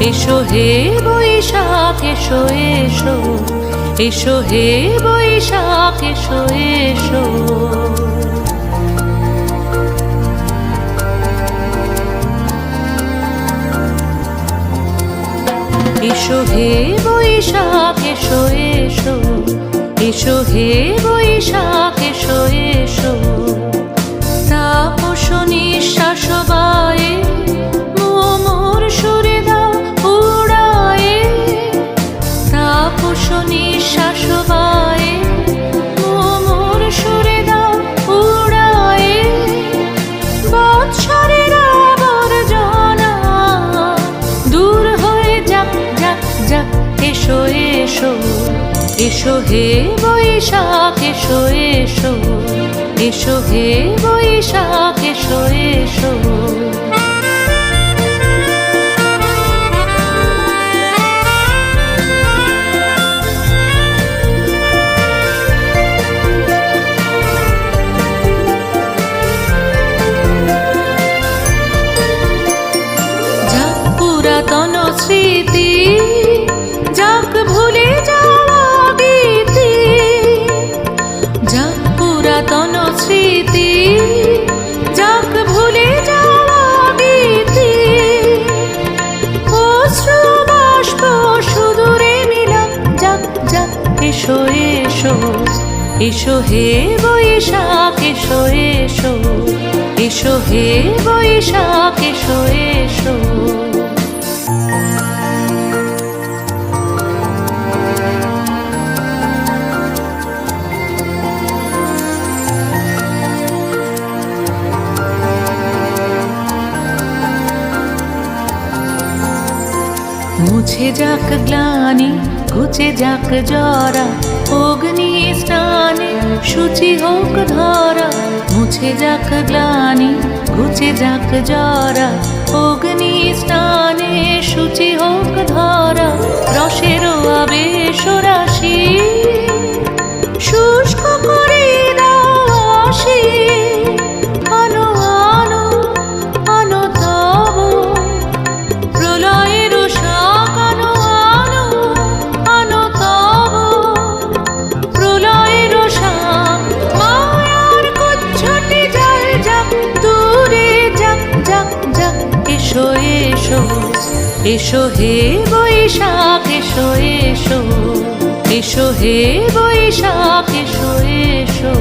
এসো হে বৈশাখ এসো এসো, এসো হে বৈশাখ এসো এসো। এসো হে বৈশাখ এসো এসো, এসো হে বৈশাখ এসো এসো। তাপস নিঃশ্বাস বায়ে মোর সুরে দাও উড়ায়ে, তাপস নিঃশ্বাস বায়ে মোর সুরে দাও উড়ায়ে। বৎসরের আবর্জনা দূর হয়ে যাক যাক যাক। এসো এসো, এসো হে বৈশাখ এসো এসো, এসো হে বৈশাখ এসো এসো। যাক পুরাতন স্মৃতি, যাক ভুলে যাওয়া গীতি, যাক পুরাতন স্মৃতি, যাক ভুলে যাওয়া গীতি। অশ্রু বাষ্প সুদূরে মিলা যাক যাক। এসো এসো, এসো হে বৈশাখ এসো এসো, এসো হে বৈশাখ এসো এসো। মুছে যাক গ্লানি, ঘুচে যাক জরা, অগ্নি স্নানে শুচি হোক ধরা। মুছে যাক গ্লানি, ঘুচে যাক জরা, অগ্নি স্নানে শুচি হোক ধরা। রসের আবেশ রাশি শুষ্ক করে দাও আসি। আনো আনো আনো তব প্রলয়ের শাক, আনো আনো আনো তব প্রলয়ের শাক। মায়ার কুচ্ছটি যায় যাক দূরে যাক যাক যাক। এসো এসো, এসো হে বৈশাখ এসো এসো, এসো হে বৈশাখ এসো এসো।